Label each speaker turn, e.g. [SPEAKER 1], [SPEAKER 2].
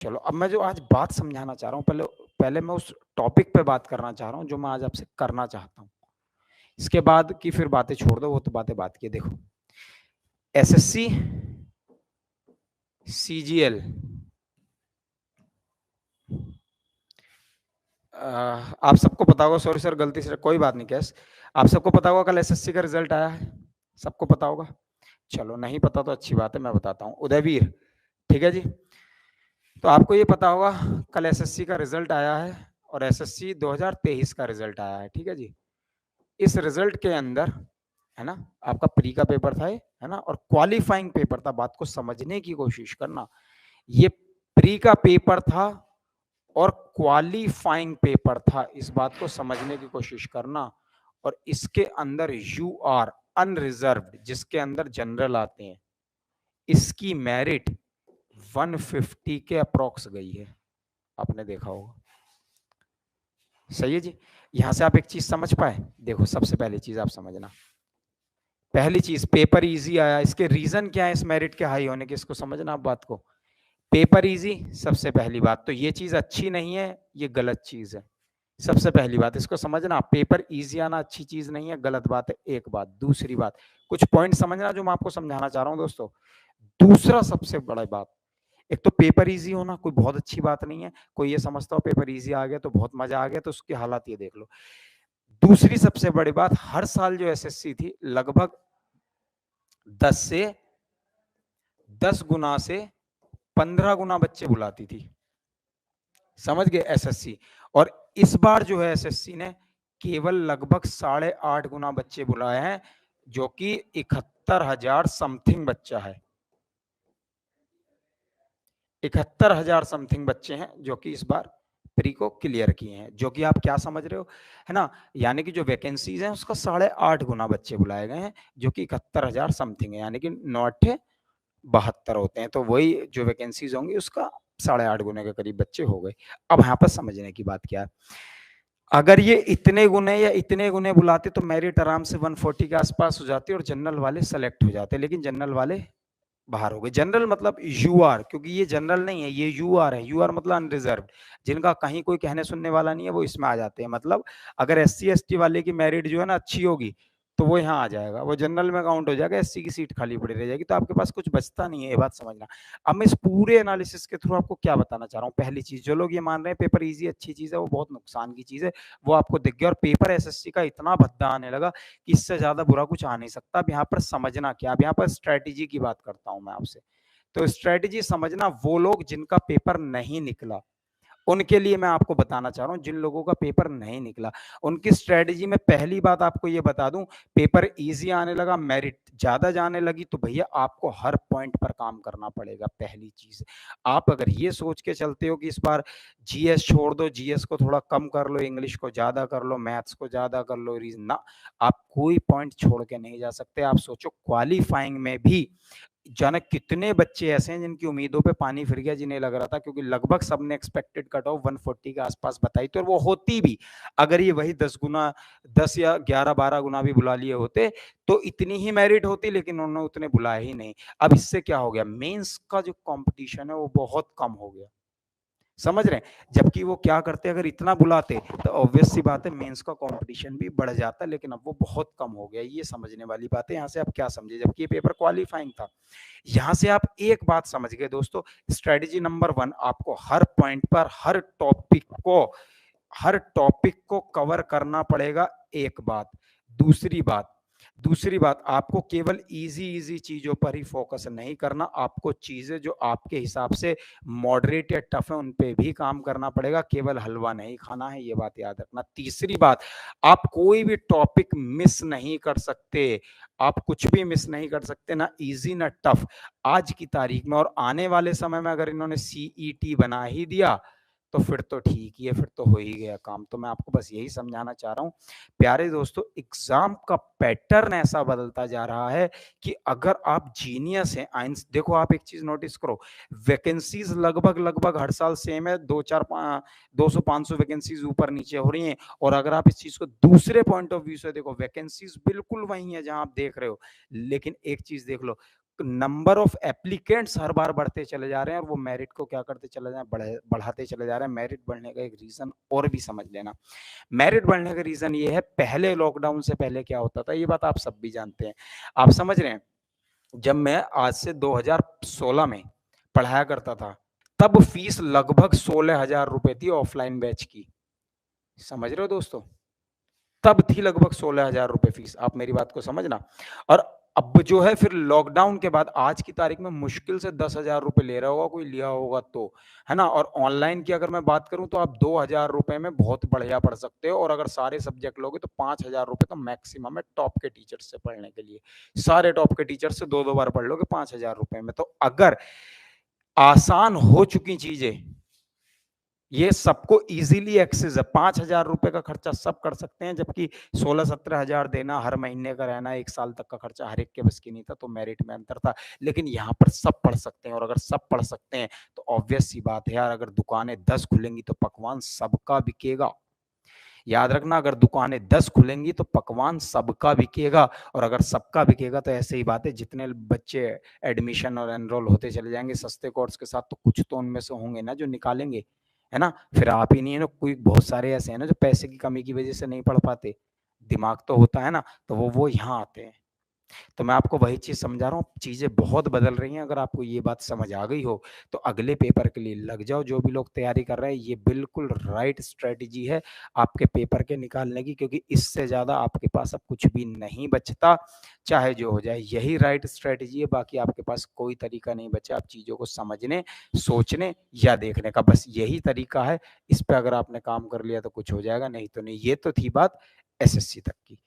[SPEAKER 1] चलो, अब मैं जो आज बात समझाना चाह रहा हूँ, पहले पहले मैं उस टॉपिक पे बात करना चाह रहा हूँ जो मैं आज आपसे करना चाहता हूँ। इसके बाद की फिर बातें छोड़ दो, वो तो बातें बात की। देखो, एसएससी, सीजीएल, आप सबको पता होगा, सॉरी सर गलती से, कोई बात नहीं कैस, आप सबको पता होगा कल एसएससी का रिजल्ट आया है, सबको पता होगा। चलो, नहीं पता तो अच्छी बात है, मैं बताता हूँ। उदयवीर, ठीक है जी। तो आपको ये पता होगा कल एसएससी का रिजल्ट आया है और एसएससी 2023 का रिजल्ट आया है, ठीक है जी। इस रिजल्ट के अंदर, है ना, आपका प्री का पेपर था, है ना, और क्वालिफाइंग पेपर था। बात को समझने की कोशिश करना, ये प्री का पेपर था और क्वालिफाइंग पेपर था, इस बात को समझने की कोशिश करना। और इसके अंदर यू आर अनरिजर्व्ड, जिसके अंदर जनरल आते हैं, इसकी मेरिट 150 के अप्रोक्स गई है, आपने देखा होगा। सही है जी। यहां से आप एक चीज समझ पाए। देखो, सबसे पहली चीज आप समझना, पहली चीज पेपर इजी आया, इसके रीजन क्या है इस मेरिट के हाई होने के, इसको समझना आप बात को। पेपर इजी, सबसे पहली बात तो ये चीज अच्छी नहीं है, ये गलत चीज है। सबसे पहली बात इसको समझना, पेपर इजी आना अच्छी चीज नहीं है, गलत बात है, एक बात। दूसरी बात, कुछ पॉइंट समझना जो मैं आपको समझाना चाह रहा हूं दोस्तों। दूसरा सबसे बड़ा बात, एक तो पेपर इजी होना कोई बहुत अच्छी बात नहीं है, कोई ये समझता हो पेपर इजी आ गया तो बहुत मजा आ गया, तो उसकी हालात ये देख लो। दूसरी सबसे बड़ी बात, हर साल जो एसएससी थी लगभग 10 गुना से 15 गुना बच्चे बुलाती थी, समझ गए, एसएससी। और इस बार जो है एसएससी ने केवल लगभग 8.5 गुना बच्चे बुलाए हैं, जो कि 71,000 समथिंग बच्चा है। 71,000 समथिंग बच्चे हैं जो कि इस बार प्री को क्लियर किए हैं, जो कि आप क्या समझ रहे हो, है ना, यानी कि जो वैकेंसीज हैं उसका 8.5 गुना बच्चे बुलाए गए हैं, जो कि 71,000 समथिंग है, यानी कि 9/72 होते हैं, तो वही जो वैकेंसीज होंगी उसका 8.5 गुने के करीब बच्चे हो गए। अब यहाँ पर समझने की बात क्या है, अगर ये इतने गुने या इतने गुने बुलाते तो मेरिट आराम से 140 के आसपास हो जाती और जनरल वाले सेलेक्ट हो जाते, लेकिन जनरल वाले बाहर हो गए। जनरल मतलब यूआर, क्योंकि ये जनरल नहीं है, ये यूआर है। यूआर मतलब अनरिजर्व, जिनका कहीं कोई कहने सुनने वाला नहीं है, वो इसमें आ जाते हैं। मतलब अगर एससी एसटी वाले की मेरिट जो है ना अच्छी होगी तो वो यहाँ आ जाएगा, वो जनरल में काउंट हो जाएगा, एससी की सीट खाली पड़ी रह जाएगी, तो आपके पास कुछ बचता नहीं है, ये बात समझना। अब मैं इस पूरे एनालिसिस के थ्रू आपको क्या बताना चाह रहा हूँ, पहली चीज, जो लोग ये मान रहे हैं पेपर इजी अच्छी चीज है, वो बहुत नुकसान की चीज है, वो आपको दिख गया। और पेपर एसएससी का इतना भद्दा आने लगा कि इससे ज्यादा बुरा कुछ आ नहीं सकता। अब यहाँ पर समझना क्या, अब यहाँ पर स्ट्रेटेजी की बात करता हूं मैं आपसे। तो स्ट्रेटेजी समझना, वो लोग जिनका पेपर नहीं निकला उनके लिए मैं आपको बताना चाह रहा हूं, जिन लोगों का पेपर नहीं निकला उनकी स्ट्रेटेजी में पहली बात आपको ये बता दूं, पेपर इजी आने लगा, मेरिट ज्यादा जाने लगी, तो भैया आपको हर पॉइंट पर काम करना पड़ेगा। पहली चीज, आप अगर ये सोच के चलते हो कि इस बार जीएस छोड़ दो, जीएस को थोड़ा कम कर लो, इंग्लिश को ज्यादा कर लो, मैथ्स को ज्यादा कर लो, रीजन ना, आप कोई पॉइंट छोड़ के नहीं जा सकते। आप सोचो क्वालिफाइंग में भी जाने कितने बच्चे ऐसे हैं जिनकी उम्मीदों पे पानी फिर गया, जिन्हें लग रहा था, क्योंकि लगभग सबने एक्सपेक्टेड कट ऑफ 140 के आसपास बताई थी, और वो होती भी, अगर ये वही 10 गुना, 10 या 11-12 गुना भी बुला लिए होते तो इतनी ही मेरिट होती, लेकिन उन्होंने उतने बुलाए ही नहीं। अब इससे क्या हो गया, मेंस का जो कंपटीशन है वो बहुत कम हो गया, समझ रहे हैं। जबकि वो क्या करते, अगर इतना बुलाते तो ऑब्वियस सी बात है मेंस का कंपटीशन भी बढ़ जाता, लेकिन अब वो बहुत कम हो गया, ये समझने वाली बात है। यहाँ से आप क्या समझे, जबकि ये पेपर क्वालिफाइंग था। यहां से आप एक बात समझ गए दोस्तों, स्ट्रेटेजी नंबर 1, आपको हर पॉइंट पर हर टॉपिक को कवर करना पड़ेगा, एक बात। दूसरी बात आपको केवल इजी इजी चीजों पर ही फोकस नहीं करना, आपको चीजें जो आपके हिसाब से मॉडरेट या टफ है उन पे भी काम करना पड़ेगा, केवल हलवा नहीं खाना है, ये बात याद रखना। तीसरी बात, आप कोई भी टॉपिक मिस नहीं कर सकते, आप कुछ भी मिस नहीं कर सकते, ना इजी ना टफ, आज की तारीख में। और आने वाले समय में अगर इन्होंने सीईटी बना ही दिया तो फिर तो ठीक ही है, फिर तो हो ही गया काम। तो मैं आपको बस यही समझाना चाह रहा हूं प्यारे दोस्तों, एग्जाम का पैटर्न ऐसा बदलता जा रहा है कि अगर आप जीनियस हैं, आइंस देखो, आप एक चीज नोटिस करो, वैकेंसीज लगभग लगभग हर साल सेम है, 200-500 वैकेंसीज ऊपर नीचे हो रही हैं। और अगर आप इस चीज को दूसरे पॉइंट ऑफ व्यू से देखो, वैकेंसीज बिल्कुल वही है जहां आप देख रहे हो, लेकिन एक चीज देख लो, नंबर ऑफ एप्लीकेंट्स हर बार बढ़ते चले जा रहे हैं और वो मेरिट को क्या करते चले जा रहे हैं, बढ़ाते चले जा रहे हैं। मेरिट बढ़ने का एक रीजन और भी समझ लेना। मेरिट बढ़ने का रीजन ये है, पहले लॉकडाउन से पहले क्या होता था, ये बात आप सब भी जानते हैं, आप समझ रहे हैं। जब मैं आज से 2016 में पढ़ाया करता था, तब फीस लगभग 16,000 रुपए थी ऑफलाइन बैच की। समझ रहे हो दोस्तों, तब थी लगभग 16,000 रुपए फीस। आप मेरी बात को समझना। और अब जो है फिर लॉकडाउन के बाद आज की तारीख में मुश्किल से 10,000 रुपए ले रहा होगा कोई, लिया होगा तो, है ना। और ऑनलाइन की अगर मैं बात करूं तो आप 2,000 रुपए में बहुत बढ़िया पढ़ सकते हो, और अगर सारे सब्जेक्ट लोगे तो 5,000 रुपए तो मैक्सिमम है टॉप के टीचर से पढ़ने के लिए। सारे टॉप के टीचर से 2-2 बार पढ़ लोगे 5,000 रुपए में। तो अगर आसान हो चुकी चीजें, ये सबको इजीली एक्सेस है, 5,000 रुपए का खर्चा सब कर सकते हैं, जबकि 16-17,000 देना, हर महीने का रहना, 1 साल तक का खर्चा हर एक के बस की नहीं था। तो मेरिट में अंतर था, लेकिन यहाँ पर सब पढ़ सकते हैं। और अगर सब पढ़ सकते हैं तो ऑब्वियस सी बात है यार, अगर दुकानें 10 खुलेंगी तो पकवान सबका बिकेगा। याद रखना, अगर दुकानें 10 खुलेंगी तो पकवान सबका बिकेगा। और अगर सबका बिकेगा तो ऐसे ही बात है, जितने बच्चे एडमिशन और एनरोल होते चले जाएंगे सस्ते कोर्स के साथ, तो कुछ तो उनमें से होंगे ना जो निकालेंगे, है ना। फिर आप ही नहीं है ना, कोई बहुत सारे ऐसे हैं ना जो पैसे की कमी की वजह से नहीं पढ़ पाते, दिमाग तो होता है ना, तो वो यहाँ आते हैं। तो मैं आपको वही चीज़ समझा रहा हूँ, चीज़ें बहुत बदल रही हैं। अगर आपको ये बात समझ आ गई हो तो अगले पेपर के लिए लग जाओ। जो भी लोग तैयारी कर रहे हैं, ये बिल्कुल राइट स्ट्रेटजी है आपके पेपर के निकालने की, क्योंकि इससे ज़्यादा आपके पास अब कुछ भी नहीं बचता, चाहे जो हो जाए। यही राइट स्ट्रेटजी है, बाकी आपके पास कोई तरीका नहीं बचा आप चीज़ों को समझने, सोचने या देखने का। बस यही तरीका है, इस पे अगर आपने काम कर लिया तो कुछ हो जाएगा, नहीं तो नहीं। ये तो थी बात एसएससी तक की।